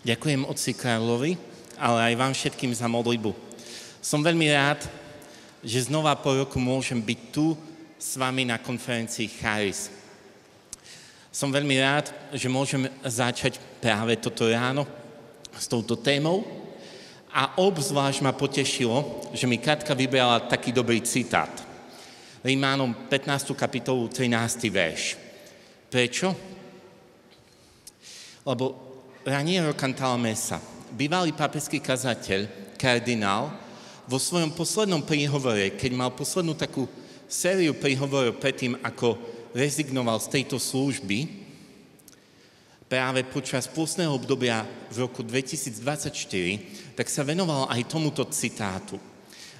Ďakujem otci Karlovi, ale aj vám všetkým za modlitbu. Som veľmi rád, že znova po roku môžem byť tu s vami na konferencii Charis. Som veľmi rád, že môžem začať práve toto ráno s touto témou a obzvlášť ma potešilo, že mi Katka vybrala taký dobrý citát. Rímanom 15. kapitolu 13. verš. Prečo? Lebo Raniero Cantalamessa, bývalý pápežský kazateľ, kardinál, vo svojom poslednom príhovore, keď mal poslednú takú sériu príhovorov predtým, ako rezignoval z tejto služby, práve počas pôstneho obdobia v roku 2024, tak sa venoval aj tomuto citátu.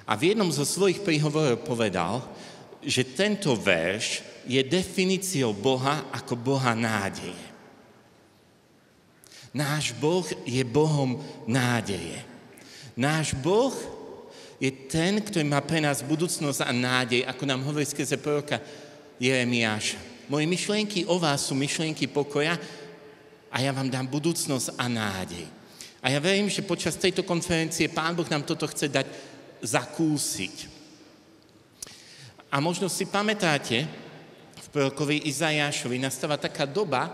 A v jednom zo svojich príhovorov povedal, že tento verš je definíciou Boha ako Boha nádeje. Náš Boh je Bohom nádeje. Náš Boh je ten, ktorý má pre nás budúcnosť a nádej, ako nám hovorí skrze proroka Jeremiáša. Moje myšlienky o vás sú myšlienky pokoja a ja vám dám budúcnosť a nádej. A ja verím, že počas tejto konferencie Pán Boh nám toto chce dať zakúsiť. A možno si pamätáte, v prorokovi Izajášovi nastáva taká doba,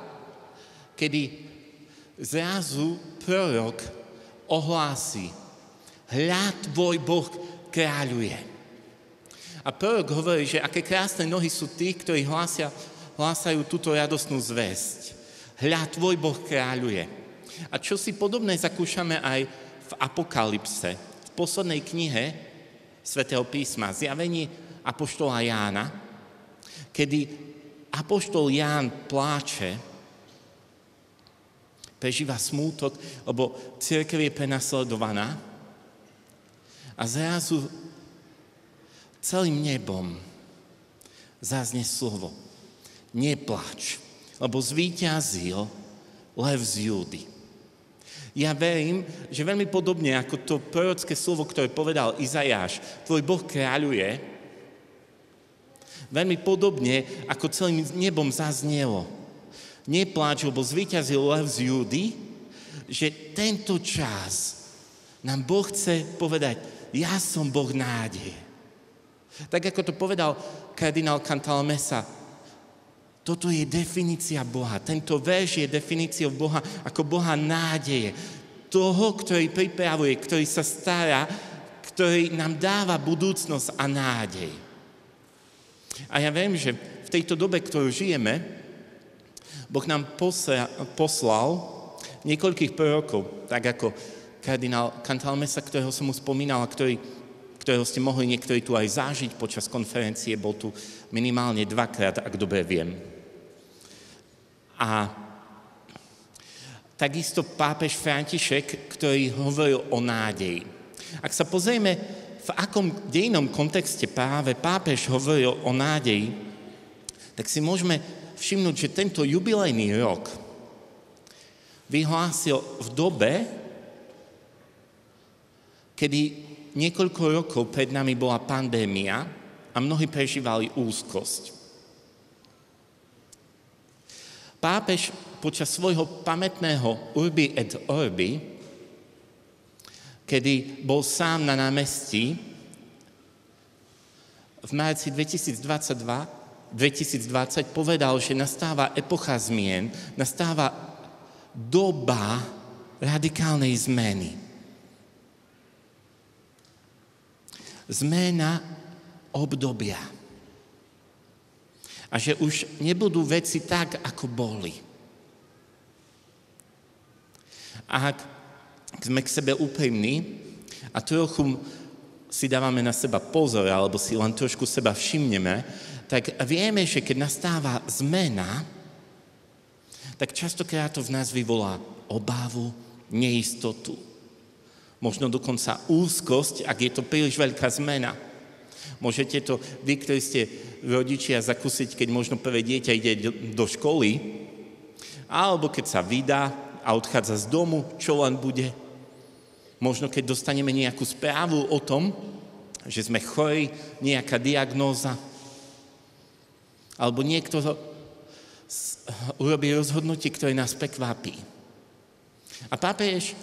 kedy zrazu prorok ohlási: hľa, tvoj Boh kráľuje. A prorok hovorí, že aké krásne nohy sú tí, ktorí hlásajú túto radostnú zvesť. Hľa, tvoj Boh kráľuje. A čo si podobné zakúšame aj v Apokalypse, v poslednej knihe Svätého písma, Zjavení apoštola Jána, kedy apoštol Ján pláče, prežíva smútok, lebo cirkev je prenasledovaná a zrazu celým nebom zaznie slovo: nepláč, lebo zvíťazil lev z Júdy. Ja verím, že veľmi podobne ako to prorocké slovo, ktoré povedal Izajáš, tvoj Boh kráľuje, veľmi podobne ako celým nebom zaznelo: nepláč, lebo zvíťazil lev z Júdy, že tento čas nám Boh chce povedať: ja som Boh nádeje. Tak ako to povedal kardinál Cantalamessa, toto je definícia Boha. Tento verš je definíciou Boha ako Boha nádeje. Toho, ktorý pripravuje, ktorý sa stará, ktorý nám dáva budúcnosť a nádej. A ja viem, že v tejto dobe, ktorú žijeme, Boh nám poslal niekoľkých prorokov, tak ako kardinál Cantalamessa, ktorého som mu spomínal a ktorého ste mohli niektorí tu aj zažiť počas konferencie, bol tu minimálne 2-krát, ak dobre viem. A takisto pápež František, ktorý hovoril o nádeji. Ak sa pozrieme, v akom dejnom kontexte práve pápež hovoril o nádeji, tak si môžeme všimnúť, že tento jubilejný rok vyhlásil v dobe, kedy niekoľko rokov pred nami bola pandémia a mnohí prežívali úzkosť. Pápež počas svojho pamätného Urbi et Orbi, kedy bol sám na námestí v marci 2020 povedal, že nastáva epocha zmien, nastáva doba radikálnej zmeny. Zmena obdobia. A že už nebudú veci tak, ako boli. A ak sme k sebe úprimní a trochu si dávame na seba pozor, alebo si len trošku seba všimneme, tak vieme, že keď nastáva zmena, tak častokrát to v nás vyvolá obavu, neistotu. Možno dokonca úzkosť, ak je to príliš veľká zmena. Môžete to vy, ktorí ste rodičia, zakúsiť, keď možno prvé dieťa ide do školy, alebo keď sa vydá a odchádza z domu, čo len bude. Možno keď dostaneme nejakú správu o tom, že sme chorí, nejaká diagnóza, alebo niekto urobí rozhodnutie, ktoré nás prekvapí. A pápež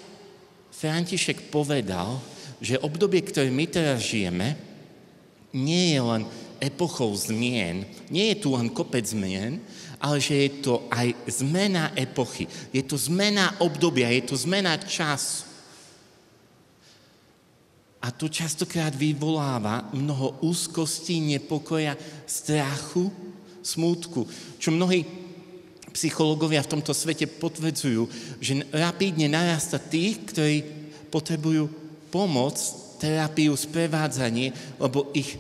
František povedal, že obdobie, ktoré my teraz žijeme, nie je len epochou zmien, nie je tu len kopec zmien, ale že je to aj zmena epochy, je to zmena obdobia, je to zmena času. A to častokrát vyvoláva mnoho úzkosti, nepokoja, strachu, smútku, čo mnohí psychológovia v tomto svete potvrdzujú, že rapídne narasta tých, ktorí potrebujú pomoc, terapiu, sprevádzanie, lebo ich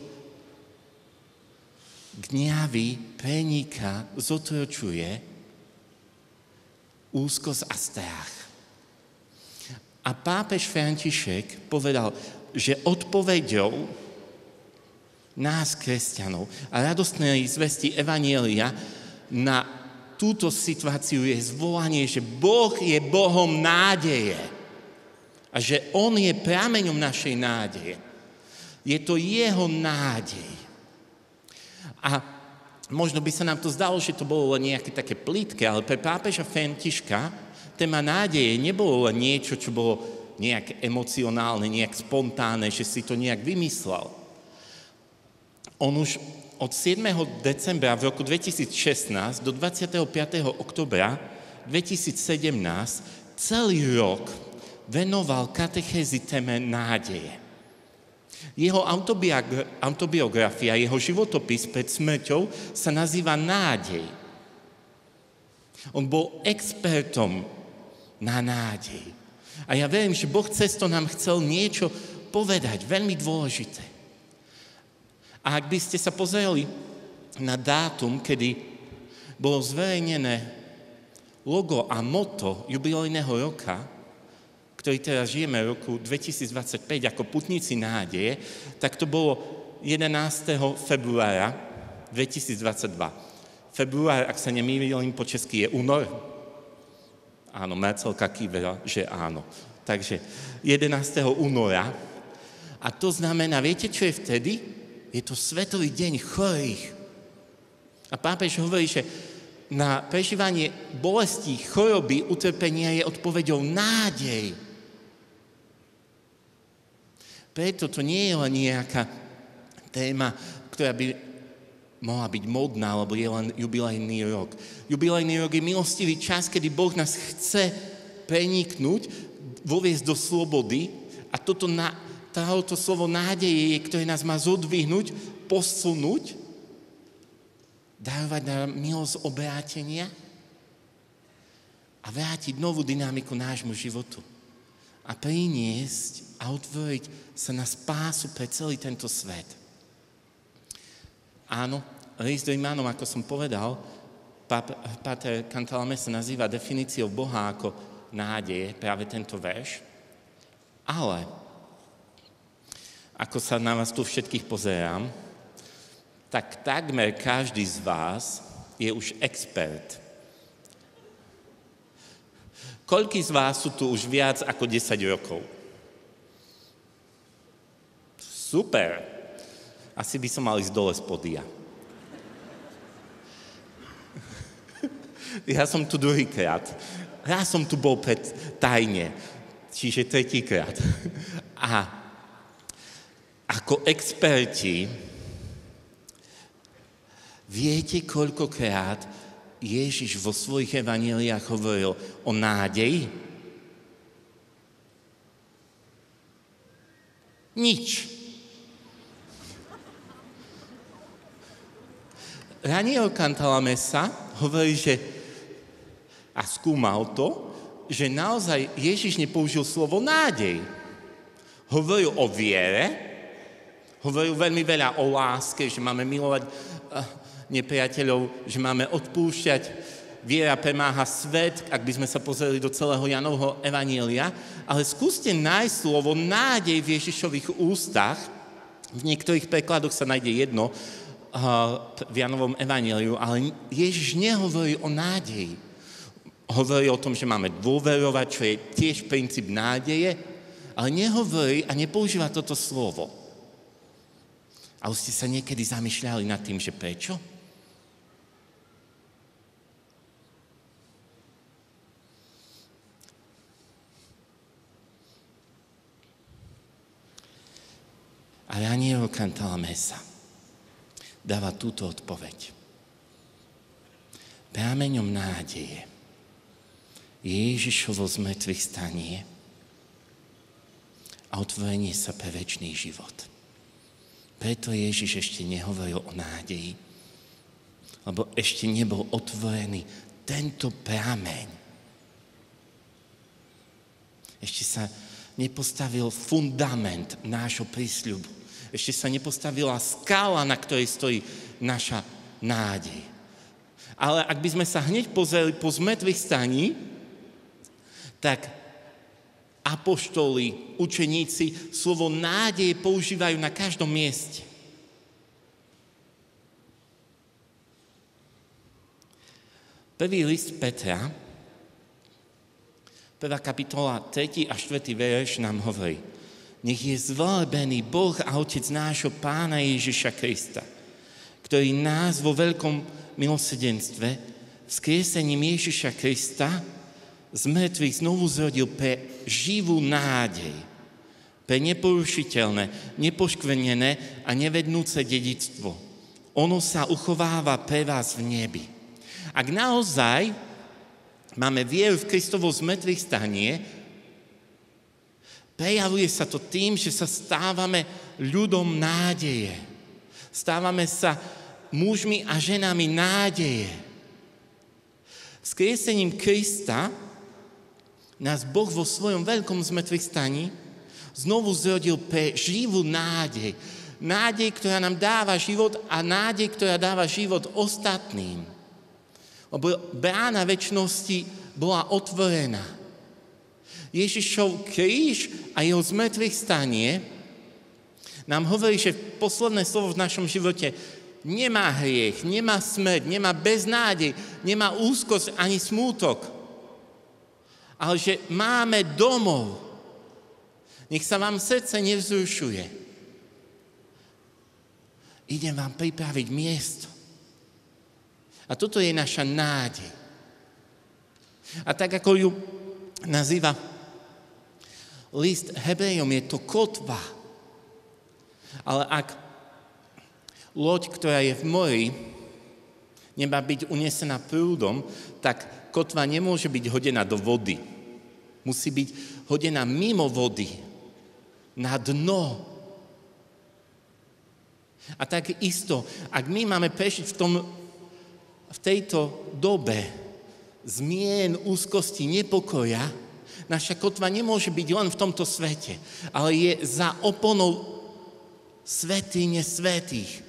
gňavy preniká, zotročuje úzkosť a strach. A pápež František povedal, že odpoveďou nás, kresťanov, a radostnej zvesti Evanjelia na túto situáciu je zvolanie, že Boh je Bohom nádeje a že On je prameňom našej nádeje. Je to Jeho nádej. A možno by sa nám to zdalo, že to bolo len nejaké také plítke, ale pre pápeža Františka téma nádeje nebolo len niečo, čo bolo nejak emocionálne, nejak spontánne, že si to nejak vymyslel. On už od 7. decembra v roku 2016 do 25. oktobra 2017 celý rok venoval katechézy téme nádeje. Jeho autobiografia, jeho životopis pred smrťou sa nazýva Nádej. On bol expertom na nádej. A ja verím, že Boh cez to nám chcel niečo povedať, veľmi dôležité. A ak by ste sa pozreli na dátum, kedy bolo zverejnené logo a motto jubilejného roka, ktorý teraz žijeme v roku 2025 ako putníci nádeje, tak to bolo 11. februára 2022. Február, ak sa nemýlim po česky, je únor. Áno, Marcelka kývela, že áno. Takže 11. února. A to znamená, viete, čo je vtedy? Je to Svetový deň chorých. A pápež hovorí, že na prežívanie bolestí, choroby, utrpenia je odpoveďou nádej. Preto to nie je len nejaká téma, ktorá by mohla byť modná, lebo je len jubilejný rok. Jubilejný rok je milostivý čas, kedy Boh nás chce preniknúť, voviesť do slobody a toto slovo nádeje je, ktoré nás má zodvihnúť, posunúť, darovať nám milosť obrátenia a vrátiť novú dynamiku nášmu životu a priniesť a otvoriť sa na spásu pre celý tento svet. Áno, list Rímanom, ako som povedal, Páter Cantalame sa nazýva definíciou Boha ako nádeje, práve tento verš. Ale, ako sa na vás tu všetkých pozerám, tak takmer každý z vás je už expert. Koľký z vás sú tu už viac ako 10 rokov? Super. Asi by som mal ísť dole z podia. Ja som tu druhýkrát. Ja som tu bol tajne, čiže tretíkrát. A ako experti viete, koľkokrát Ježiš vo svojich evanjeliách hovoril o nádeji? Nič. Raniero Cantalamessa hovorí, že a skúmal to, že naozaj Ježiš nepoužil slovo nádej. Hovoril o viere, hovoril veľmi veľa o láske, že máme milovať nepriateľov, že máme odpúšťať. Viera premáha svet, ak by sme sa pozreli do celého Janovho evanjelia, ale skúste nájsť slovo nádej v Ježišových ústach. V niektorých prekladoch sa nájde jedno, v Janovom evanjeliu, ale Ježiš nehovorí o nádeji. Hovorí o tom, že máme dôverovať, čo je tiež princíp nádeje, ale nehovorí a nepoužíva toto slovo. A už ste sa niekedy zamýšľali nad tým, že prečo? Ale aniel Cantalamessa dáva túto odpoveď. Prameňom nádeje je Ježišovo zmrtvých stanie a otvorenie sa pre večný život. Preto Ježiš ešte nehovoril o nádeji, lebo ešte nebol otvorený tento prameň. Ešte sa nepostavil fundament nášho prísľubu. Ešte sa nepostavila skala, na ktorej stojí naša nádej. Ale ak by sme sa hneď pozreli po zmrtvých staní, tak apoštoli, učeníci slovo nádej používajú na každom mieste. Prvý list Petra, 1. kapitola, 3. a 4. verš nám hovorí: Nech je zvelebený Boh a Otec nášho Pána Ježiša Krista, ktorý nás vo veľkom milosrdenstve vzkriesením Ježiša Krista z mŕtvych znovu zrodil pre živú nádej, pre neporušiteľné, nepoškvrnené a nevednúce dedičstvo. Ono sa uchováva pre vás v nebi. Ak naozaj máme vieru v Kristovo zmrtvých stanie, prejavuje sa to tým, že sa stávame ľudom nádeje. Stávame sa mužmi a ženami nádeje. Vzkriesením Krista nás Boh vo svojom veľkom zmrtvých staní znovu zrodil pre živú nádej. Nádej, ktorá nám dáva život a nádej, ktorá dáva život ostatným. Lebo brána večnosti bola otvorená. Ježišov kríž a jeho zmrtvých stanie nám hovorí, že posledné slovo v našom živote nemá hriech, nemá smrť, nemá beznádej, nemá úzkosť ani smútok. Ale že máme domov. Nech sa vám srdce nevzrušuje. Idem vám pripraviť miesto. A toto je naša nádej. A tak, ako ju nazýva list Hebrejom, je to kotva. Ale ak loď, ktorá je v mori, nemá byť unesená prúdom, tak kotva nemôže byť hodená do vody. Musí byť hodená mimo vody, na dno. A tak isto, ak my máme prežiť v tejto dobe zmien, úzkosti, nepokoja, naša kotva nemôže byť len v tomto svete, ale je za oponou svätyne svätých,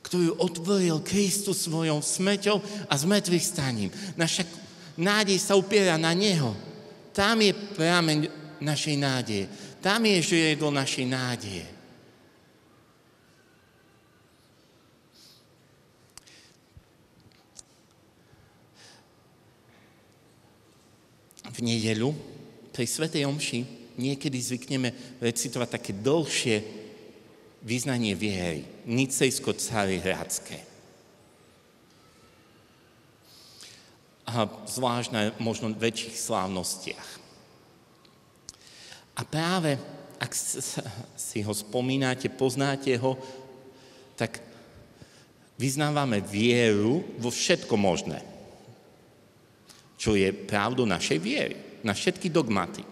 ktorú otvoril Kristus svojou smrťou a zmrtvých staním. Naša nádej sa upiera na Neho. Tam je prameň našej nádeje. Tam je žriedlo našej nádeje. V nedeľu pri svätej omši niekedy zvykneme recitovať také dlhšie vyznanie viery, nicejsko-carihradské. A zvlášť na možno väčších slávnostiach. A práve, ak si ho spomínate, poznáte ho, tak vyznávame vieru vo všetko možné, čo je pravdou našej viery, na všetky dogmaty.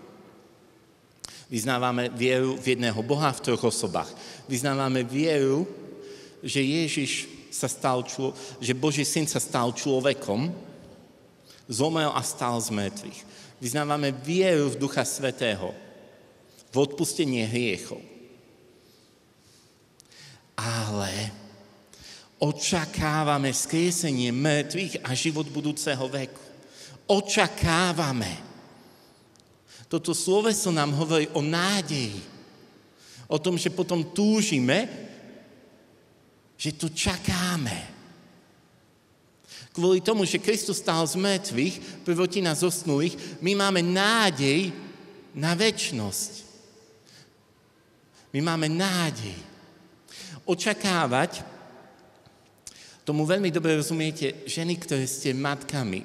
Vyznávame vieru v jedného Boha v troch osobách. Vyznávame vieru, že Ježiš že Boží syn sa stal človekom, zomrel a stal z mŕtvych. Vyznávame vieru v Ducha Svätého, v odpustenie hriechov. Ale očakávame vzkriesenie mŕtvych a život budúceho veku. Očakávame. Toto sloveso nám hovorí o nádeji. O tom, že potom túžime, že to čakáme. Kvôli tomu, že Kristus stál z mŕtvych, prvotina zosnulých, my máme nádej na večnosť. My máme nádej. Očakávať, tomu veľmi dobre rozumiete ženy, ktoré ste matkami.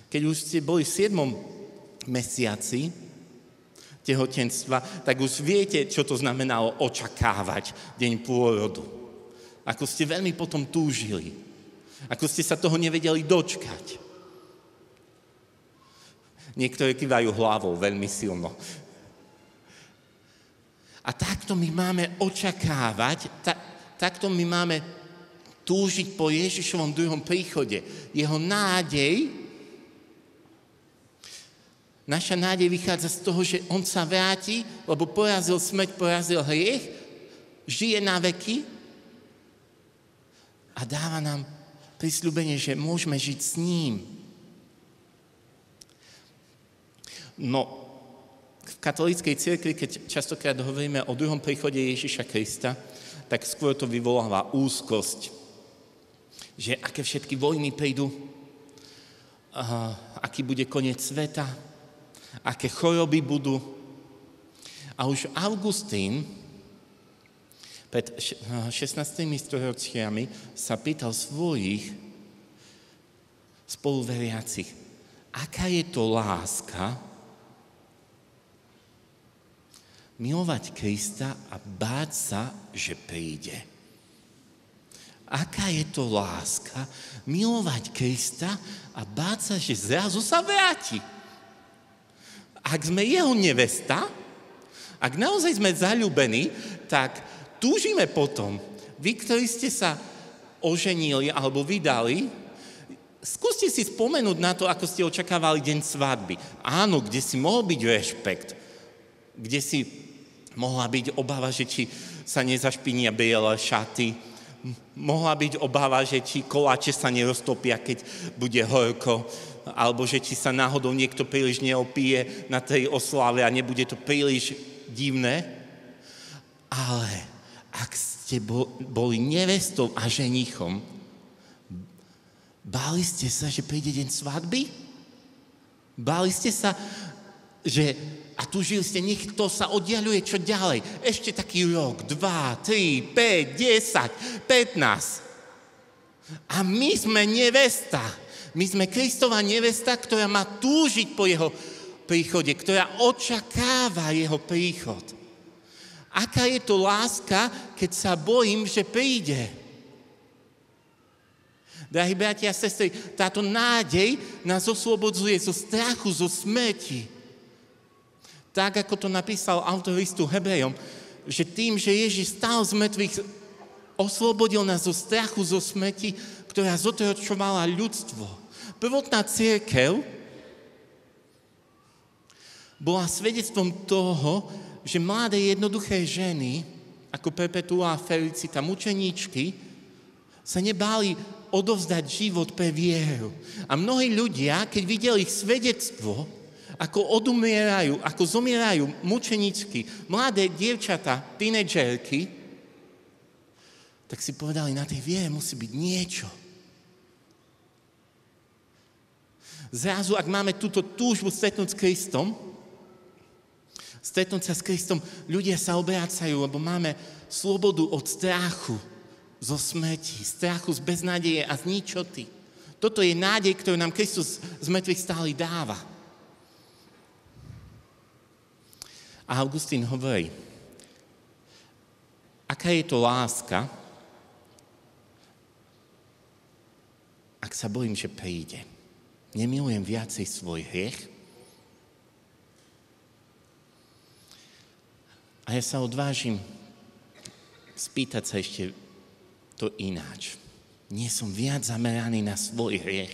Keď už ste boli v 7. mesiaci tehotenstva, tak už viete, čo to znamenalo očakávať deň pôrodu. Ako ste veľmi potom túžili. Ako ste sa toho nevedeli dočkať. Niektorí kývajú hlavou veľmi silno. A takto my máme očakávať, takto my máme túžiť po Ježišovom druhom príchode. Jeho nádej, naša nádej vychádza z toho, že on sa vráti, lebo porazil smrť, porazil hriech, žije na veky a dáva nám prisľúbenie, že môžeme žiť s ním. No, v katolíckej cirkvi, keď častokrát hovoríme o druhom príchode Ježiša Krista, tak skôr to vyvoláva úzkosť. Že aké všetky vojny prídu, aký bude koniec sveta, aké choroby budú. A už Augustín pred 16. storočiami sa pýtal svojich spoluveriacich, aká je to láska milovať Krista a báť sa, že príde. Aká je to láska milovať Krista a báť sa, že zrazu sa vráti. Ak sme jeho nevesta, ak naozaj sme zaľúbení, tak túžime potom. Vy, ktorí ste sa oženili alebo vydali, skúste si spomenúť na to, ako ste očakávali deň svadby. Áno, kde si mohol byť rešpekt, kde si mohla byť obava, že či sa nezašpinia biele šaty, mohla byť obava, že či koláče sa neroztopia, keď bude horko, alebo že či sa náhodou niekto príliš neopije na tej oslave a nebude to príliš divné. Ale ak ste boli nevestou a ženichom, báli ste sa, že príde deň svadby? Báli ste sa, že a túžili ste, nech to sa oddiaľuje čo ďalej. Ešte taký rok, 2, 3, 5, 10, 15. A my sme nevesta. My sme Kristova nevesta, ktorá má túžiť po jeho príchode, ktorá očakáva jeho príchod. Aká je to láska, keď sa bojím, že príde? Drahí bratia a sestry, táto nádej nás oslobodzuje zo strachu, zo smrti. Tak, ako to napísal autor listu Hebrejom, že tým, že Ježiš stál z mŕtvych, oslobodil nás zo strachu, zo smrti, ktorá zotročovala ľudstvo. Prvotná cirkev bola svedectvom toho, že mladé jednoduché ženy, ako Perpetua a Felicita, mučeníčky, sa nebáli odovzdať život pre vieru. A mnohí ľudia, keď videli ich svedectvo, ako odumierajú, ako zomierajú mučeničky, mladé dievčatá, tínedžerky, tak si povedali, na tej viere musí byť niečo. Zrazu, ak máme túto túžbu stretnúť sa s Kristom, ľudia sa obrácajú, lebo máme slobodu od strachu zo smrti, strachu z beznádeje a z ničoty. Toto je nádej, ktorú nám Kristus z mŕtvych stály dáva. A Augustín hovorí, aká je to láska, ak sa bojím, že príde. Nemilujem viacej svoj hriech. A ja sa odvážim spýtať sa ešte to ináč. Nie som viac zameraný na svoj hriech.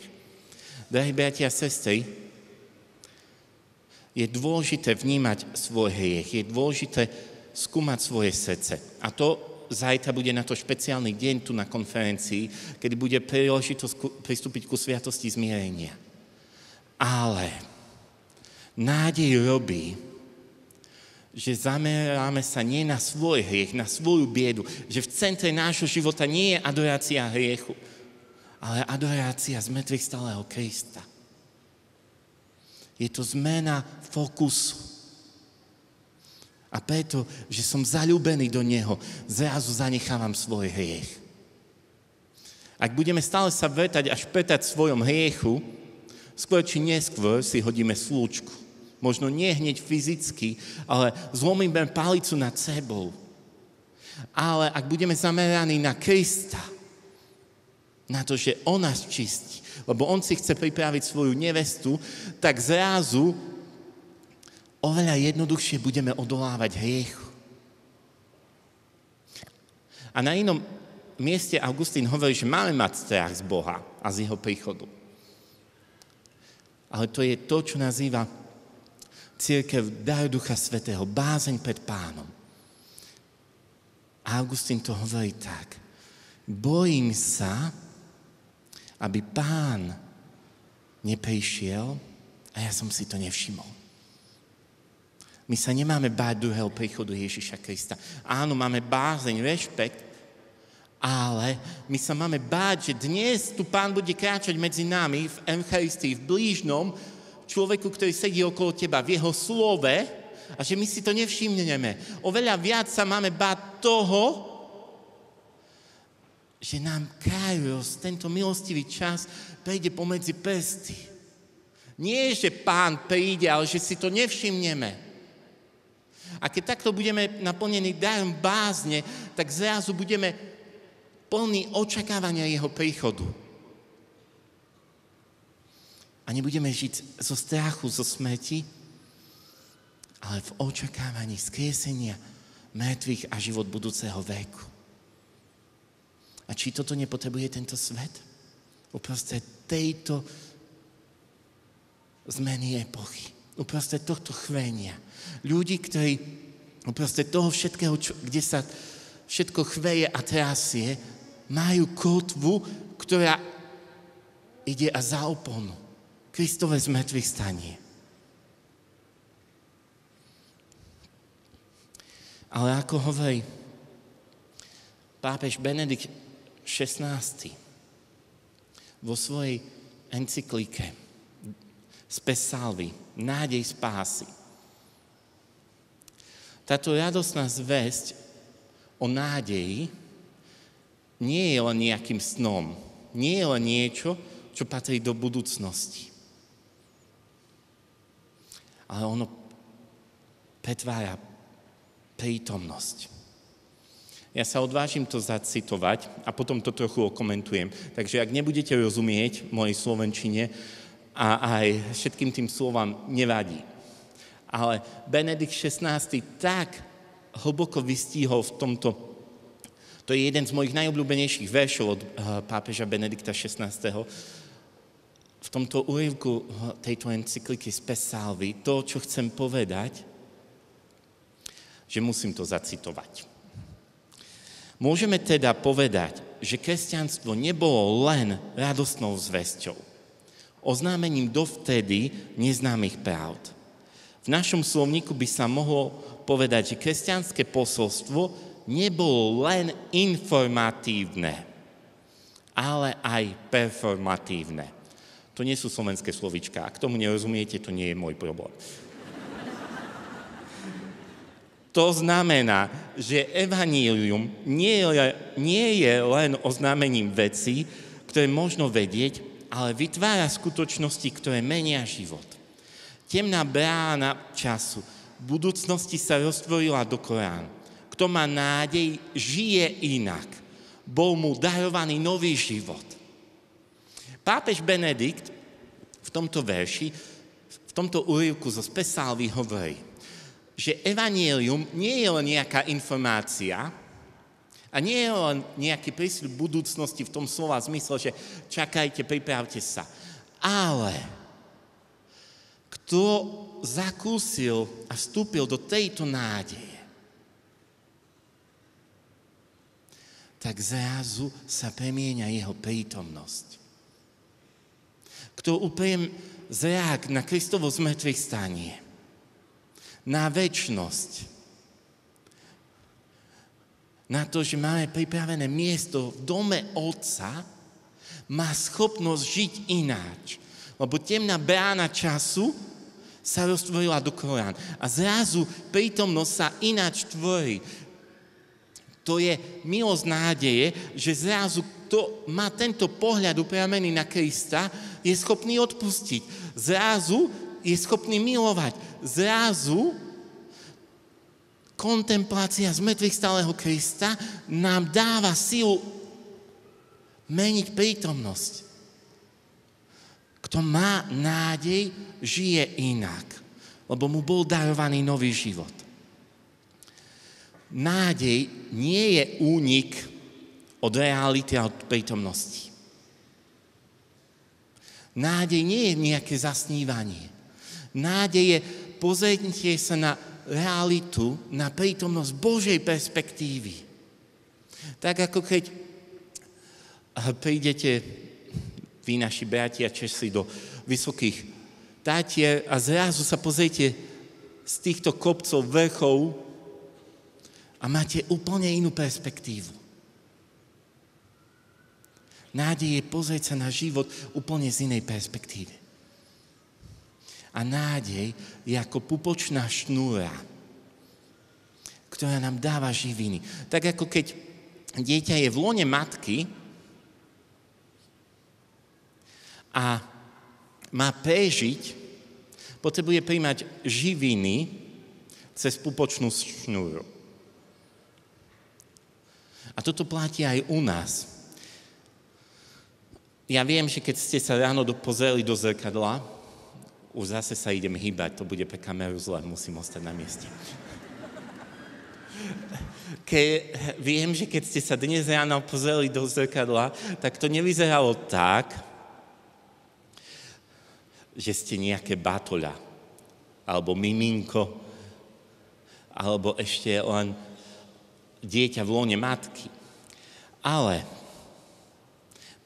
Drahí bratia a sestry, je dôležité vnímať svoj hriech, je dôležité skúmať svoje srdce. A to zajtra bude na to špeciálny deň tu na konferencii, kedy bude príležitosť pristúpiť ku sviatosti zmierenia. Ale nádej robí, že zameráme sa nie na svoj hriech, na svoju biedu, že v centre nášho života nie je adorácia hriechu, ale adorácia zmŕtvych stáleho Krista. Je to zmena fokusu. A preto, že som zaľúbený do Neho, zrazu zanechávam svoj hriech. Ak budeme stále sa vrtať a špetať v svojom hriechu, skôr či neskôr si hodíme slúčku. Možno nie hneď fyzicky, ale zlomíme palicu nad sebou. Ale ak budeme zameraní na Krista, na to, že on nás čistí, lebo on si chce pripraviť svoju nevestu, tak zrazu oveľa jednoduchšie budeme odolávať hriechu. A na inom mieste Augustín hovorí, že máme mať strach z Boha a z jeho príchodu. Ale to je to, čo nazýva cirkev dar Ducha Svätého, bázeň pred Pánom. A Augustín to hovorí tak. Bojím sa, aby Pán neprišiel a ja som si to nevšimol. My sa nemáme báť druhého príchodu Ježiša Krista. Áno, máme bázeň, rešpekt, ale my sa máme báť, že dnes tu Pán bude kráčať medzi nami v Eucharistii, v blížnom človeku, ktorý sedí okolo teba, v jeho slove a že my si to nevšimneme. Oveľa viac sa máme báť toho, že nám Kairos, tento milostivý čas, prejde pomedzi prsty. Nie, že Pán príde, ale že si to nevšimneme. A keď takto budeme naplnení darom bázne, tak zrazu budeme plní očakávania jeho príchodu. A nebudeme žiť zo strachu, zo smrti, ale v očakávaní skriesenia mŕtvych a život budúceho veku. A či toto nepotrebuje tento svet? Uprostred tejto zmeny epochy, uprostred tohto chvenia. Ľudí, ktorí uprostred toho všetkého, kde sa všetko chveje a trasie, majú kotvu, ktorá ide a za oponu. Kristové zmrtvých stanie. Ale ako hovorí pápež Benedikt XVI vo svojej encyklike Spes Salvi, nádej spásy. Táto radosná zvesť o nádeji nie je len nejakým snom, nie je len niečo, čo patrí do budúcnosti. Ale ono pretvára prítomnosť. Ja sa odvážim to zacitovať a potom to trochu okomentujem. Takže ak nebudete rozumieť mojej slovenčine a aj všetkým tým slovám, nevadí. Ale Benedikt XVI tak hlboko vystihol v tomto, to je jeden z mojich najobľúbenejších veršov od pápeža Benedikta XVI. V tomto úryvku tejto encykliky Spes Salvi, to, čo chcem povedať, že musím to zacitovať. Môžeme teda povedať, že kresťanstvo nebolo len radostnou zvesťou, oznámením dovtedy neznámych pravd. V našom slovníku by sa mohlo povedať, že kresťanské posolstvo nebolo len informatívne, ale aj performatívne. To nie sú slovenské slovíčka. Ak tomu nerozumiete, to nie je môj problém. To znamená, že evanjelium nie je len oznámením vecí, ktoré možno vedieť, ale vytvára skutočnosti, ktoré menia život. Temná brána času v budúcnosti sa roztvorila do Korán. Kto má nádej, žije inak. Bol mu darovaný nový život. Pápež Benedikt v tomto verši, v tomto úryvku zo Spes Salvi hovorí, že evanjelium nie je len nejaká informácia a nie je len nejaký prísľub budúcnosti v tom slova zmysle, že čakajte, pripravte sa. Ale kto zakúsil a vstúpil do tejto nádeje, tak zrazu sa premieňa jeho prítomnosť. Kto upriem zrák na Kristovo zmrtvých stanie, na večnosť, na to, že máme pripravené miesto v dome Otca, má schopnosť žiť ináč. Lebo temná brána času sa roztvorila do Korán. A zrazu prítomnosť sa ináč tvorí. To je milosť nádeje, že zrazu kto má tento pohľad upriamený na Krista, je schopný odpustiť. Zrazu je schopný milovať. Zrazu kontemplácia zmrtvých stáleho Krista nám dáva silu meniť prítomnosť. Kto má nádej, žije inak, lebo mu bol darovaný nový život. Nádej nie je únik od reality a od prítomnosti. Nádej nie je nejaké zasnívanie. Nádej je pozrite sa na realitu, na prítomnosť Božej perspektívy. Tak ako keď prídete vy, naši bratia Česi, do vysokých Tatier a zrazu sa pozrite z týchto kopcov, vrchov a máte úplne inú perspektívu. Nádej je pozrieť sa na život úplne z inej perspektívy. A nádej je ako pupočná šnúra, ktorá nám dáva živiny. Tak ako keď dieťa je v lone matky a má prežiť, potrebuje príjmať živiny cez pupočnú šnúru. A toto platí aj u nás. Ja viem, že keď ste sa ráno pozreli do zrkadla, už zase sa idem hýbať, to bude pre kameru zle, musím ostať na mieste. Viem, že keď ste sa dnes ráno pozreli do zrkadla, tak to nevyzeralo tak, že ste nejaké batoľa, alebo miminko, alebo ešte len dieťa v lone matky. Ale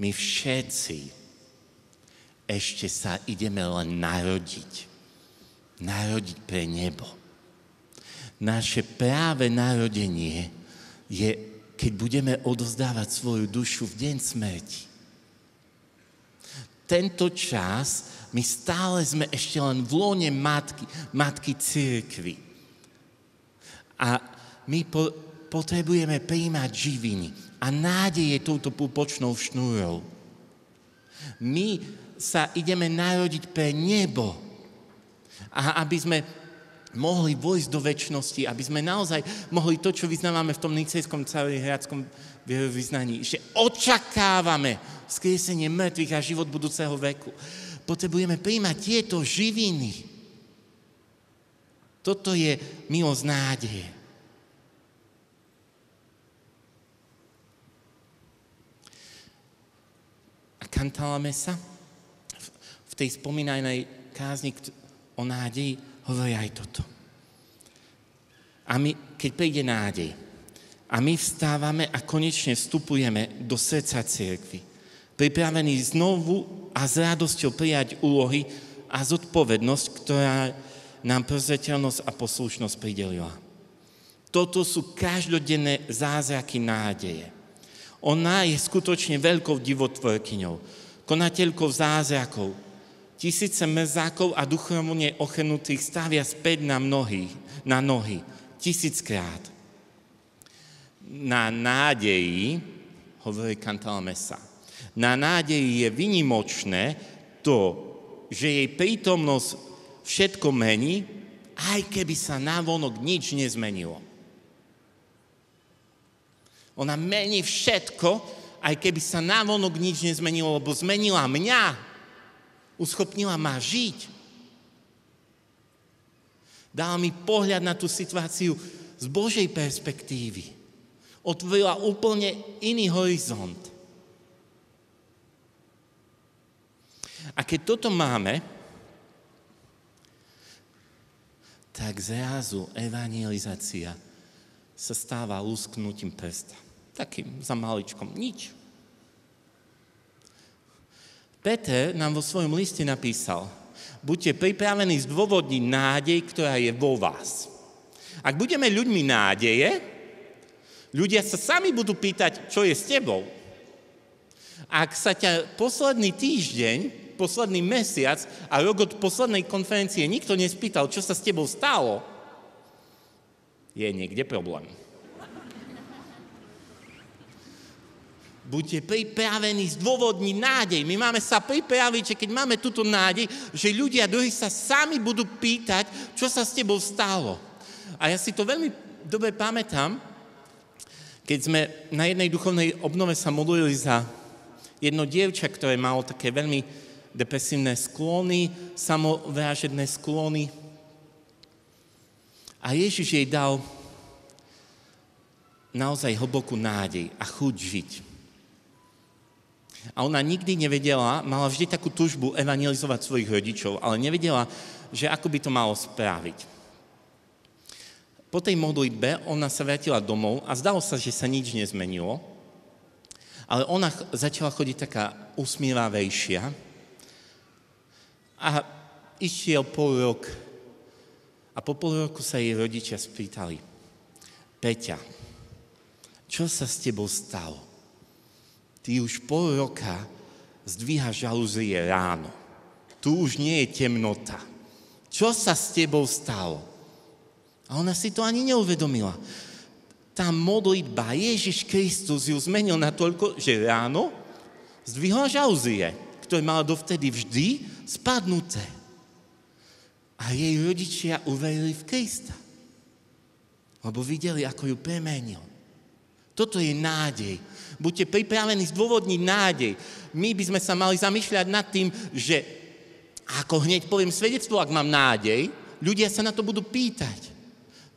my všetci ešte sa ideme len narodiť. Narodiť pre nebo. Naše práve narodenie je, keď budeme odovzdávať svoju dušu v deň smrti. Tento čas my stále sme ešte len v lone matky cirkvi. A my potrebujeme prijímať živiny. A nádej je touto pupočnou šnúrou. My sa ideme narodiť pre nebo. A aby sme mohli vojsť do večnosti, aby sme naozaj mohli to, čo vyznávame v tom nicejskom carihradskom vierovyznaní, že očakávame vzkriesenie mŕtvych a život budúceho veku. Potrebujeme prijímať tieto živiny. Toto je milosť nádeje. A kantálame sa v tej spomínanej kázni o nádeji hovorí aj toto. A my, keď príde nádej, a my vstávame a konečne vstupujeme do srdca cirkvi, pripravení znovu a s radosťou prijať úlohy a zodpovednosť, ktorá nám prozreteľnosť a poslušnosť pridelila. Toto sú každodenné zázraky nádeje. Ona je skutočne veľkou divotvorkyňou, konateľkou zázrakov. Tisíce mrzákov a duchovne ochrnutých stavia späť na nohy, 1000-krát. Na nádeji, hovorí Cantal Messa, na nádeji je vynimočné to, že jej prítomnosť všetko mení, aj keby sa navonok nič nezmenilo. Ona mení všetko, aj keby sa navonok nič nezmenilo, lebo zmenila mňa. Uschopnila ma žiť. Dala mi pohľad na tú situáciu z Božej perspektívy. Otvorila úplne iný horizont. A keď toto máme, tak zrazu evangelizácia sa stáva lusknutím prsta. Takým za maličkom. Nič. Peter nám vo svojom liste napísal, buďte pripravení zdôvodniť nádej, ktorá je vo vás. Ak budeme ľuďmi nádeje, ľudia sa sami budú pýtať, čo je s tebou. Ak sa ťa posledný týždeň, posledný mesiac a rok od poslednej konferencie nikto nespýtal, čo sa s tebou stalo, je niekde problém. Buďte pripravení zdôvodniť nádej. My máme sa pripraviť, že keď máme túto nádej, že ľudia druhí sa sami budú pýtať, čo sa s tebou stalo. A ja si to veľmi dobre pamätám, keď sme na jednej duchovnej obnove sa modlili za jedno dievča, ktoré malo také veľmi depresívne sklony, samovražedné sklony. A Ježiš jej dal naozaj hlbokú nádej a chuť žiť. A ona nikdy nevedela, mala vždy takú túžbu evangelizovať svojich rodičov, ale nevedela, že ako by to malo spraviť. Po tej modlitbe ona sa vrátila domov a zdalo sa, že sa nič nezmenilo, ale ona začala chodiť taká usmievavejšia a išiel pol rok a po pol roku sa jej rodičia spýtali: Peťa, čo sa s tebou stalo? Ty už pol roka zdvíhaš žalúzie ráno. Tu už nie je temnota. Čo sa s tebou stalo? A ona si to ani neuvedomila. Tá modlitba, Ježiš Kristus ju zmenil natoľko, že ráno zdvihla žalúzie, ktoré mala dovtedy vždy spadnuté. A jej rodičia uverili v Krista. Lebo videli, ako ju premenil. Toto je nádej. Buďte pripravení zdôvodniť nádej. My by sme sa mali zamýšľať nad tým, že ako hneď poviem svedectvo, ak mám nádej, ľudia sa na to budú pýtať.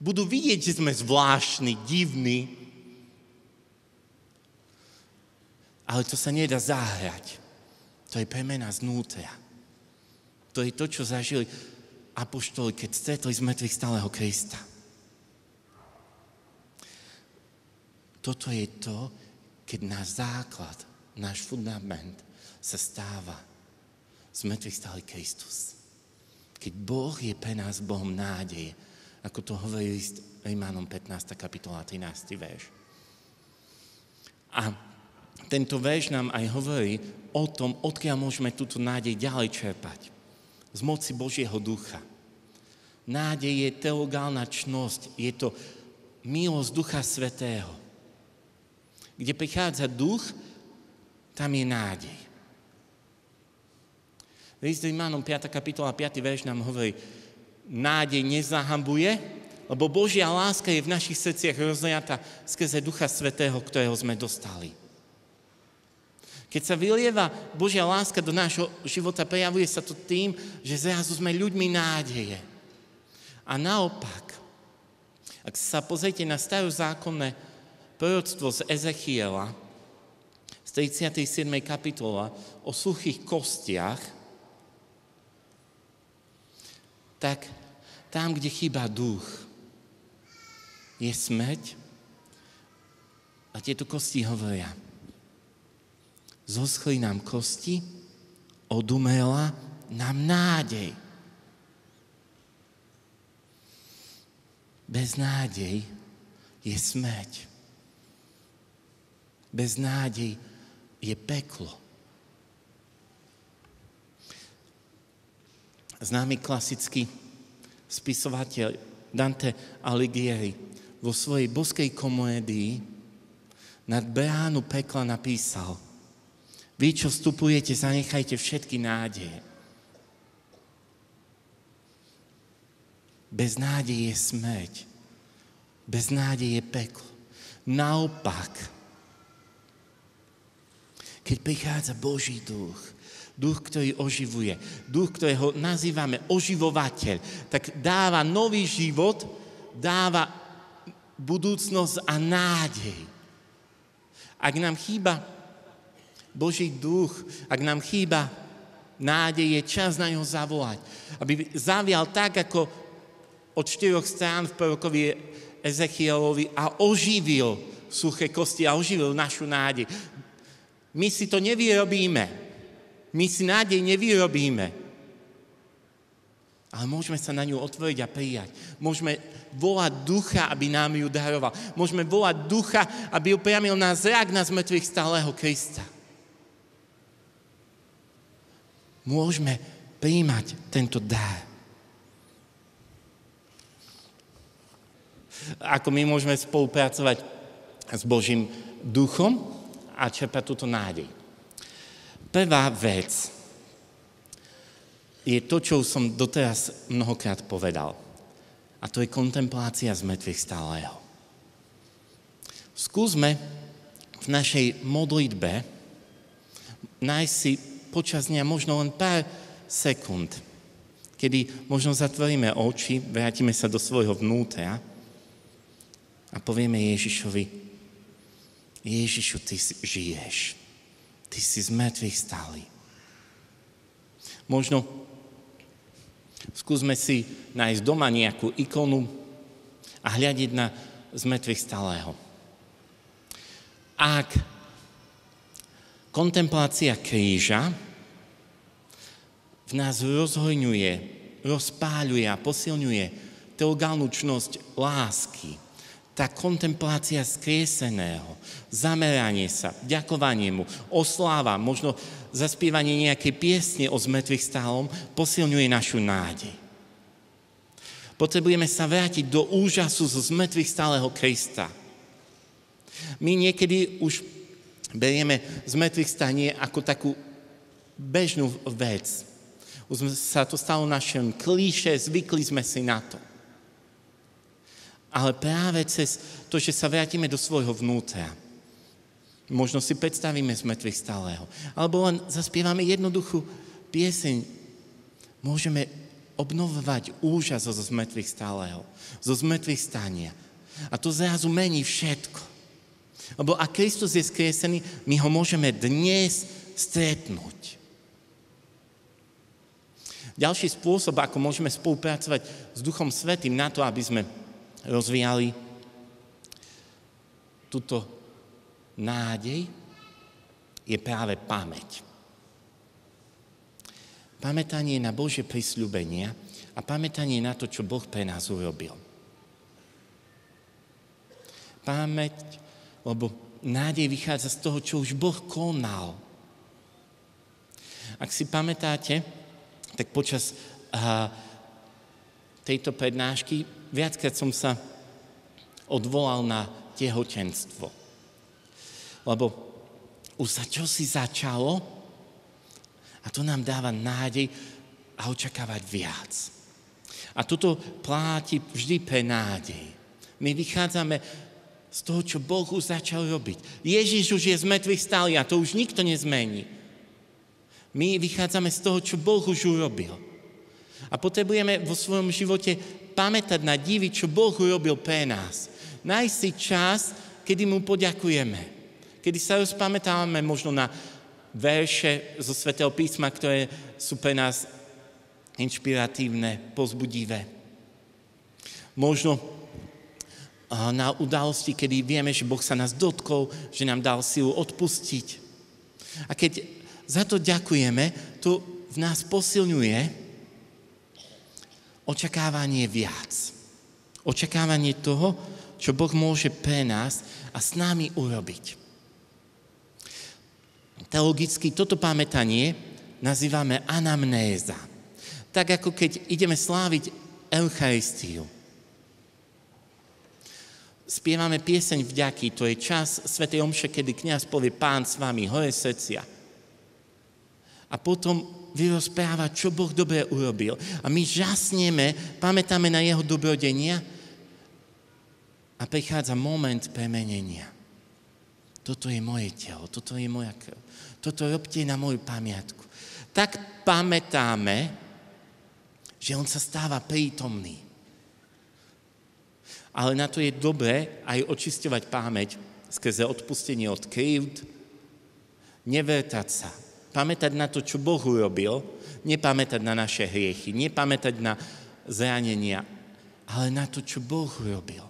Budú vidieť, že sme zvláštni, divní. Ale to sa nedá zahrať. To je premena znútra. To je to, čo zažili apoštoli, keď stretli z mŕtvych stáleho Krista. Toto je to, keď náš základ, náš fundament sa stáva z mŕtvych stály Kristus. Keď Boh je pre nás Bohom nádeje, ako to hovorí list Rímanom 15. kapitola 13. verš. A tento verš nám aj hovorí o tom, odkiaľ môžeme túto nádej ďalej čerpať. Z moci Božieho ducha. Nádej je teologálna čnosť, je to milosť Ducha Svätého. Kde prichádza duch, tam je nádej. List Rímanom 5. kapitola 5. verš nám hovorí: nádej nezahambuje, lebo Božia láska je v našich srdciach rozliata skrze Ducha Svätého, ktorého sme dostali. Keď sa vylieva Božia láska do nášho života, prejavuje sa to tým, že zrazu sme ľuďmi nádeje. A naopak, ak sa pozrite na starozákonné proroctvo z Ezechiela, z 37. kapitola o suchých kostiach, tak tam, kde chýba duch, je smrť a tieto kosti hovoria: zoschli nám kosti, odumrela nám nádej. Bez nádej je smrť. Bez nádej je peklo. Známy klasický spisovateľ Dante Alighieri vo svojej boskej komédii nad bránu pekla napísal: vy, čo vstupujete, zanechajte všetky nádeje. Bez nádeje je smrť. Bez nádeje je peklo. Naopak, keď prichádza Boží duch, duch, ktorý oživuje, duch, ktorého nazývame oživovateľ, tak dáva nový život, dáva budúcnosť a nádej. Ak nám chýba Boží duch, ak nám chýba nádej, je čas na ňo zavolať. Aby zavial tak, ako od 4 strán v prorokovi Ezechielovi a oživil suché kosti a oživil našu nádej. My si to nevyrobíme. My si nádej nevyrobíme. Ale môžeme sa na ňu otvoriť a prijať. Môžeme volať ducha, aby nám ju daroval. Môžeme volať ducha, aby upriamil na zrak na zmrtvých stáleho Krista. Môžeme prijímať tento dar. Ako my môžeme spolupracovať s Božím duchom a čerpať túto nádej. Prvá vec je to, čo som doteraz mnohokrát povedal. A to je kontemplácia zmrtvých stálého. Skúsme v našej modlitbe nájsť si počas dňa možno len pár sekúnd, kedy možno zatvoríme oči, vrátime sa do svojho vnútra a povieme Ježišovi: Ježišu, ty žiješ. Ty si z mŕtvych stály. Možno skúsme si nájsť doma nejakú ikonu a hľadiť na z mŕtvych stálého. Ak kontemplácia kríža v nás rozhojňuje, rozpáľuje a posilňuje teologálnu čnosť lásky, tá kontemplácia skrieseného, zameranie sa, ďakovanie mu, osláva, možno zaspievanie nejakej piesne o zmrtvých stálom posilňuje našu nádej. Potrebujeme sa vrátiť do úžasu zo zmrtvých stáleho Krista. My niekedy už berieme zmrtvých stanie ako takú bežnú vec. Už sa to stalo našim klíše, zvykli sme si na to. Ale práve cez to, že sa vrátime do svojho vnútra, možno si predstavíme zmrtvých stálého, alebo len zaspievame jednoduchú pieseň, môžeme obnovovať úžas zo zmrtvých stálého, zo zmrtvých stania. A to zrazu mení všetko. Lebo ak Kristus je skriesený, my ho môžeme dnes stretnúť. Ďalší spôsob, ako môžeme spolupracovať s Duchom Svätým na to, aby sme rozvíjali túto nádej, je práve pamäť. Pamätanie na Božie prisľúbenia a pamätanie na to, čo Boh pre nás urobil. Pamäť, lebo nádej vychádza z toho, čo už Boh konal. Ak si pamätáte, tak počas tejto prednášky viackrát som sa odvolal na tehotenstvo. Lebo už sa čosi začalo a to nám dáva nádej a očakávať viac. A toto platí vždy pre nádej. My vychádzame z toho, čo Boh už začal robiť. Ježiš už je z mŕtvych stálý a to už nikto nezmení. My vychádzame z toho, čo Boh už urobil. A potrebujeme vo svojom živote pamätať na divy, čo Boh urobil pre nás. Nájsť si čas, kedy mu poďakujeme. Kedy sa rozpamätávame možno na verše zo Svätého písma, ktoré sú pre nás inšpiratívne, povzbudivé. Možno na udalosti, kedy vieme, že Boh sa nás dotkol, že nám dal silu odpustiť. A keď za to ďakujeme, to v nás posilňuje očakávanie viac. Očakávanie toho, čo Boh môže pre nás a s nami urobiť. Teologicky toto pamätanie nazývame anamnéza. Tak ako keď ideme sláviť Eucharistiu. Spievame pieseň vďaky, to je čas svätej omše, kedy kňaz povie Pán s vami, hore srdcia. A potom vyrozpráva, čo Boh dobre urobil. A my žasneme, pamätáme na jeho dobrodenia a prichádza moment premenenia. Toto je moje telo, toto je moja krv. Toto robte na moju pamiatku. Tak pamätáme, že on sa stáva prítomný. Ale na to je dobré aj očisťovať pamäť skrze odpustenie od krivd, nevrtať sa, pamätať na to, čo Boh urobil, nepamätať na naše hriechy, nepamätať na zranenia, ale na to, čo Boh urobil.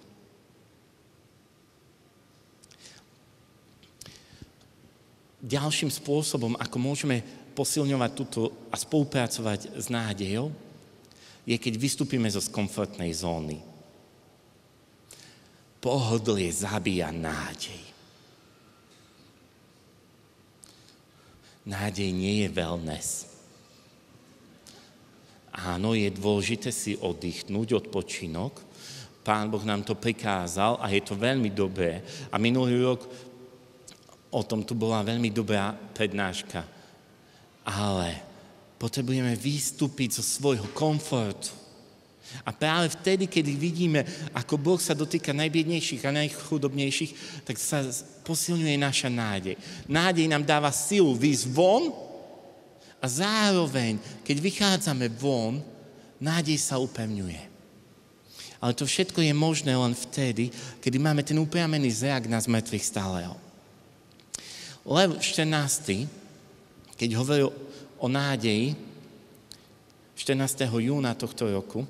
Ďalším spôsobom, ako môžeme posilňovať túto a spolupracovať s nádejou, je, keď vystúpime zo komfortnej zóny. Pohodlie zabíja nádej. Nádej nie je wellness. Áno, je dôležité si oddychnúť, odpočinok. Pán Boh nám to prikázal a je to veľmi dobré. A minulý rok O tom tu bola veľmi dobrá prednáška. Ale potrebujeme vystúpiť zo svojho komfortu. A práve vtedy, kedy vidíme, ako Boh sa dotýka najbiednejších a najchudobnejších, tak sa posilňuje naša nádej. Nádej nám dáva silu výjsť von a zároveň, keď vychádzame von, nádej sa upevňuje. Ale to všetko je možné len vtedy, kedy máme ten upriamený zrak na zmrtvých stáleho. Lev 14., keď hovoril o nádeji 14. júna tohto roku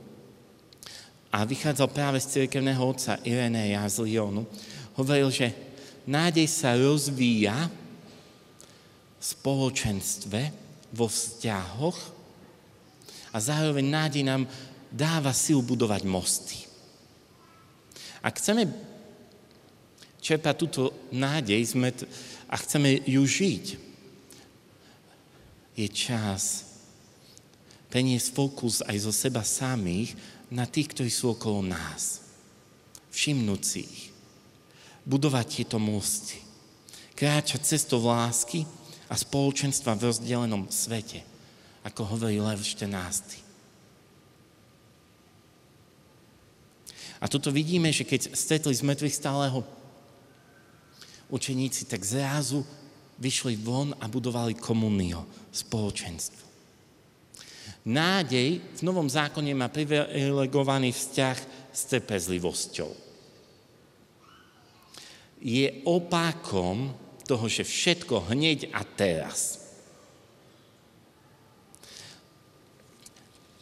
a vychádzal práve z cirkevného otca Irenéja z Lyonu, hovoril, že nádej sa rozvíja v spoločenstve, vo vzťahoch a zároveň nádej nám dáva silu budovať mosty. Ak chceme čerpať túto nádej a chceme ju žiť, je čas preniesť fokus aj zo seba samých na tých, ktorí sú okolo nás. Všimnúť si ich. Budovať tieto mosty. Kráčať cestou lásky a spoločenstva v rozdelenom svete, ako hovorí Lev 14. A toto vidíme, že keď stretli z mŕtvych stáleho učeníci, tak zrazu vyšli von a budovali komunio, spoločenstvo. Nádej v Novom zákone má privilegovaný vzťah s trpezlivosťou. Je opakom toho, že všetko hneď a teraz.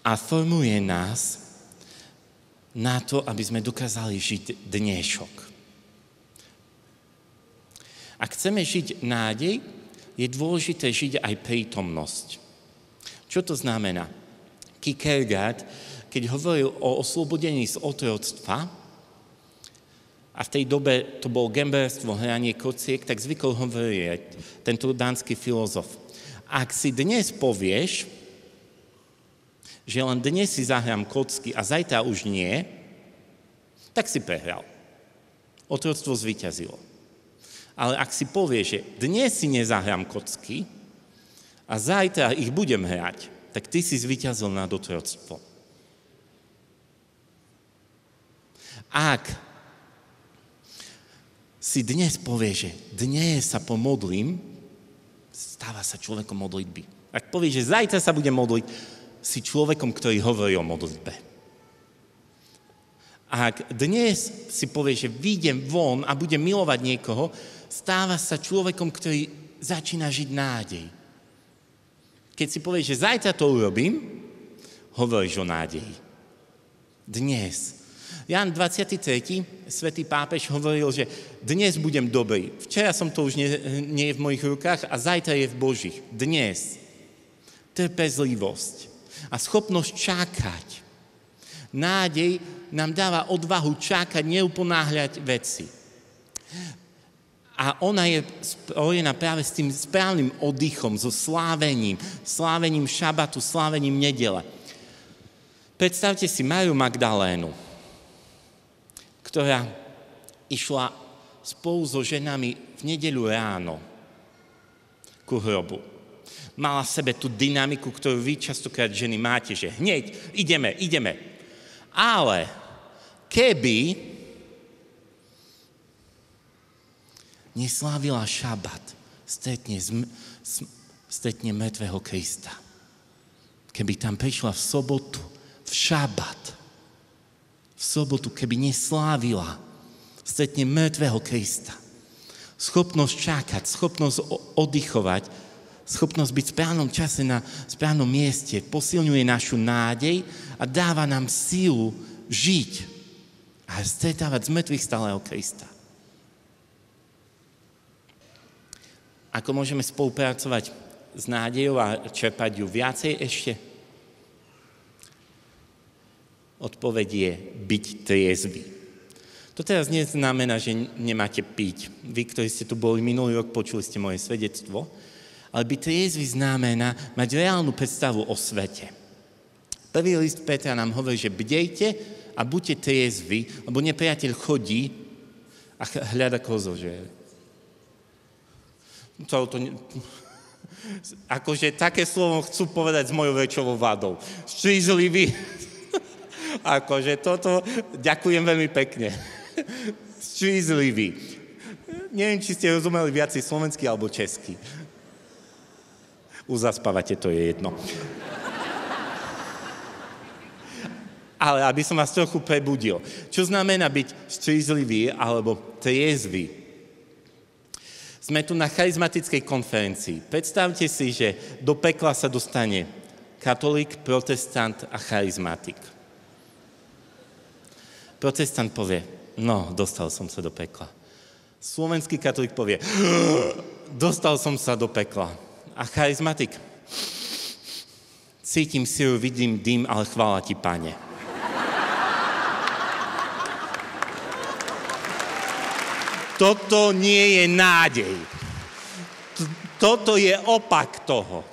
A formuje nás na to, aby sme dokázali žiť dnešok. Ak chceme žiť nádej, je dôležité žiť aj prítomnosť. Čo to znamená? Kierkegaard, keď hovoril o oslobodení z otroctva, a v tej dobe to bolo gemberstvo, hranie kociek, tak zvykol hovoriť tento dánsky filozof. Ak si dnes povieš, že len dnes si zahrám kocky a zajtra už nie, tak si prehral. Otroctvo zvíťazilo. Ale ak si povieš, že dnes si nezahrám kocky a zajtra ich budem hrať, tak ty si zvíťazil nad otroctvom. Ak si dnes povieš, že dnes sa pomodlím, stáva sa človekom modlitby. Ak povieš, že zajtra sa budem modliť, si človekom, ktorý hovorí o modlitbe. Ak dnes si povieš, že vyjdem von a budem milovať niekoho, stáva sa človekom, ktorý začína žiť nádej. Keď si povieš, že zajtra to urobím, hovoríš o nádeji. Dnes. Ján 23., svätý pápež, hovoril, že dnes budem dobrý. Včera som to už nie je v mojich rukách a zajtra je v Božích. Dnes. Trpezlivosť a schopnosť čakať. Nádej nám dáva odvahu čakať, neuponáhľať veci. A ona je spojená práve s tým správnym oddychom, so slávením šabatu, slávením nedele. Predstavte si Máriu Magdalénu, ktorá išla spolu so ženami v nedeľu ráno ku hrobu. Mala v sebe tú dynamiku, ktorú vy častokrát ženy máte, že hneď, ideme. Ale keby neslávila šabat, stretne mŕtvého Krista. Keby tam prišla v sobotu, v šabat, v sobotu, keby neslávila, stretne mŕtvého Krista. Schopnosť čakať, schopnosť oddychovať, schopnosť byť v správnom čase na správnom mieste, posilňuje našu nádej a dáva nám sílu žiť a stretávať z mŕtvych stáleho Krista. Ako môžeme spolupracovať s nádejou a čerpať ju viacej ešte? Odpoveď je byť triezvy. To teraz neznamená, že nemáte piť. Vy, ktorí ste tu boli minulý rok, počuli ste moje svedectvo. Ale byť triezvy znamená mať reálnu predstavu o svete. Prvý list Petra nám hovorí, že bdejte a buďte triezvy, lebo nepriateľ chodí a hľada koho zožere. Akože také slovo chcú povedať s mojou väčšovou vadou. Střízlivý. Akože toto, ďakujem veľmi pekne. Střízlivý. Neviem, či ste rozumeli viacej slovenský alebo český. Už zaspávate, to je jedno. Ale aby som vás trochu prebudil. Čo znamená byť střízlivý alebo triezvy? Sme tu na charizmatickej konferencii. Predstavte si, že do pekla sa dostane katolík, protestant a charizmatik. Protestant povie, no, dostal som sa do pekla. Slovenský katolík povie, dostal som sa do pekla. A charizmatik, cítim silu, vidím dym, ale chvála ti, Pane. Toto nie je nádej. Toto je opak toho.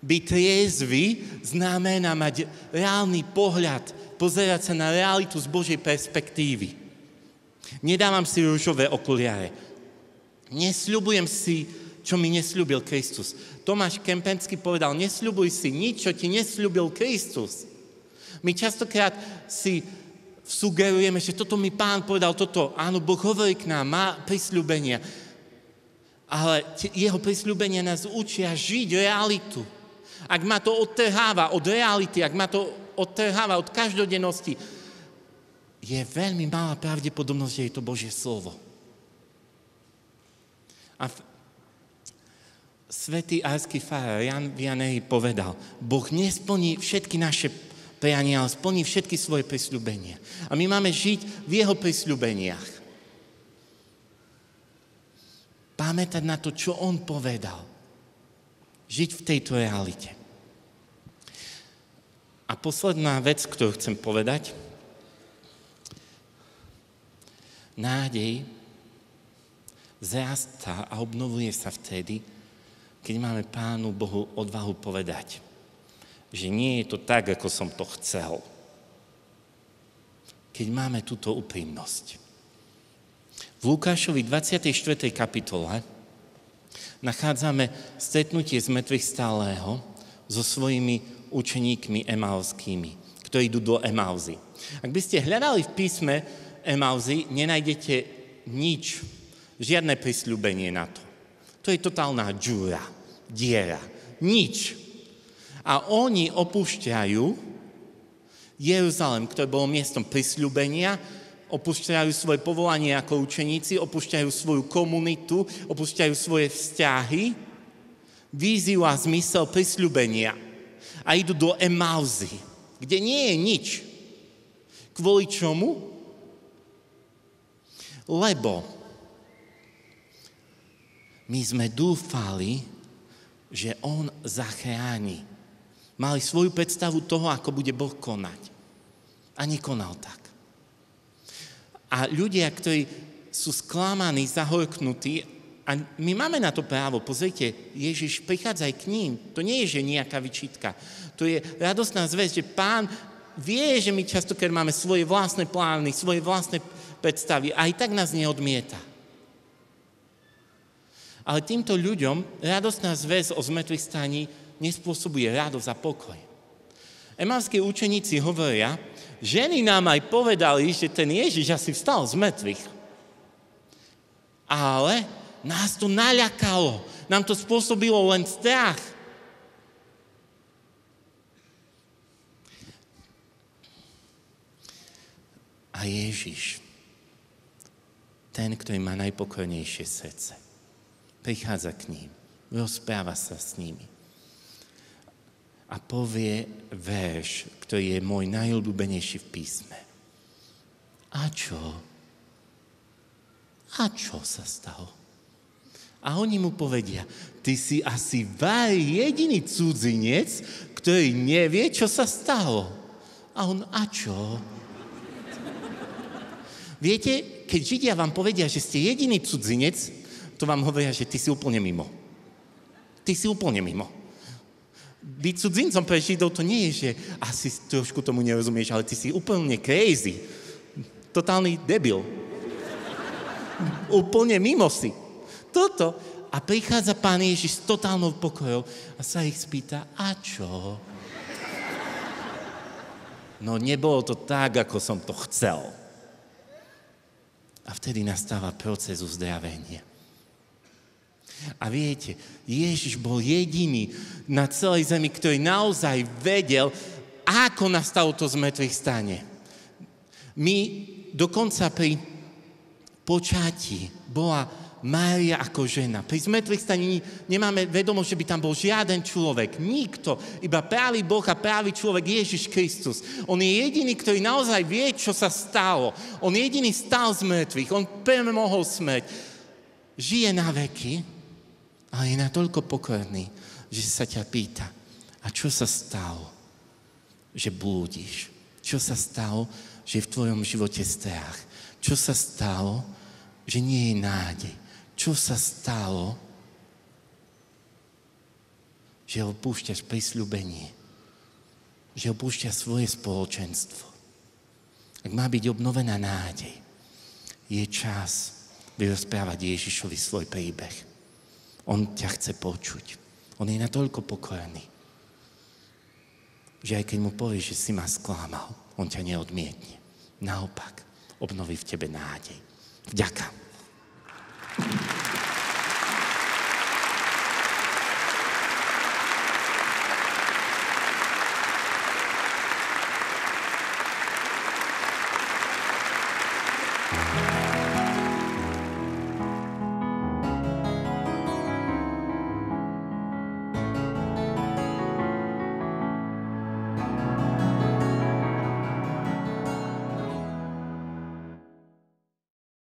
Byť triezvy znamená mať reálny pohľad, pozerať sa na realitu z Božej perspektívy. Nedávam si ružové okuliare. Nesľubujem si, čo mi nesľúbil Kristus. Tomáš Kempenský povedal, nesľubuj si nič, čo ti nesľúbil Kristus. My častokrát si sugerujeme, že toto mi Pán povedal, toto, áno, Boh hovorí k nám, má prisľúbenia. Ale jeho prisľúbenia nás učia žiť realitu. Ak ma to odtrháva od reality, ak ma to odtrháva od každodennosti, je veľmi malá pravdepodobnosť, že je to Božie slovo. A svätý arský farár Jan Vianney povedal, Boh nesplní všetky naše priania, ale splní všetky svoje prisľúbenia. A my máme žiť v jeho prisľúbeniach. Pamätať na to, čo on povedal. Žiť v tejto realite. A posledná vec, ktorú chcem povedať. Nádej zrastá a obnovuje sa vtedy, keď máme Pánu Bohu odvahu povedať, že nie je to tak, ako som to chcel. Keď máme túto úprimnosť. V Lukášovi 24. kapitole nachádzame stretnutie z mŕtvych stálého so svojimi učeníkmi emauskými, ktorí idú do Emauzy. Ak by ste hľadali v písme Emauzy, nenájdete nič, žiadne prisľúbenie na to. To je totálna džúra, diera, nič. A oni opúšťajú Jeruzalém, ktoré bolo miestom prisľúbenia, opúšťajú svoje povolanie ako učeníci, opúšťajú svoju komunitu, opúšťajú svoje vzťahy, víziu a zmysel prisľúbenia a idú do Emauzy, kde nie je nič. Kvôli čomu? Lebo my sme dúfali, že on zachráni. Mali svoju predstavu toho, ako bude Boh konať. A nekonal tak. A ľudia, ktorí sú sklamaní, zahorknutí, a my máme na to právo, pozrite, Ježiš, prichádzaj k ním. To nie je, že nejaká vyčítka. To je radostná zvesť, že Pán vie, že my častokrát máme svoje vlastné plány, svoje vlastné predstavy a aj tak nás neodmieta. Ale týmto ľuďom radostná zvesť o zmrtvých staní nespôsobuje radosť a pokoj. Emauskí učeníci hovoria, ženy nám aj povedali, že ten Ježiš asi vstal z mŕtvych. Ale nás to naľakalo. Nám to spôsobilo len strach. A Ježiš, ten, ktorý má najpokojnejšie srdce, prichádza k ním, rozpráva sa s nimi. A povie verš, ktorý je môj najobľúbenejší v písme. A čo? A čo sa stalo? A oni mu povedia, ty si asi jediný cudzinec, ktorý nevie, čo sa stalo. A on, a čo? Viete, keď Židia vám povedia, že ste jediný cudzinec, to vám hovoria, že ty si úplne mimo. Ty si úplne mimo. Byť cudzincom pre Židov to nie je, že asi trošku tomu nerozumieš, ale ty si úplne crazy. Totálny debil. Úplne mimo si. Toto. A prichádza Pán Ježiš s totálnou pokojou a sa ich spýta, a čo? No nebolo to tak, ako som to chcel. A vtedy nastáva proces uzdravenia. A viete, Ježiš bol jediný na celej zemi, ktorý naozaj vedel, ako nastalo to zmrtvých stane. My dokonca pri počatí bola Mária ako žena. Pri zmrtvých staní nemáme vedomosť, že by tam bol žiaden človek. Nikto. Iba pravý Boh a pravý človek Ježiš Kristus. On je jediný, ktorý naozaj vie, čo sa stalo. On jediný stal z mŕtvych. On premohol smrť. Žije na veky, ale je natoľko pokorný, že sa ťa pýta, a čo sa stalo, že blúdiš? Čo sa stalo, že v tvojom živote strach? Čo sa stalo, že nie je nádej? Čo sa stalo, že opúšťaš prisľúbenie? Že opúšťaš svoje spoločenstvo? Ak má byť obnovená nádej, je čas vyrozprávať Ježišovi svoj príbeh. On ťa chce počuť. On je natoľko pokorný, že aj keď mu povieš, že si ma sklamal, on ťa neodmietne. Naopak, obnoví v tebe nádej. Vďaka.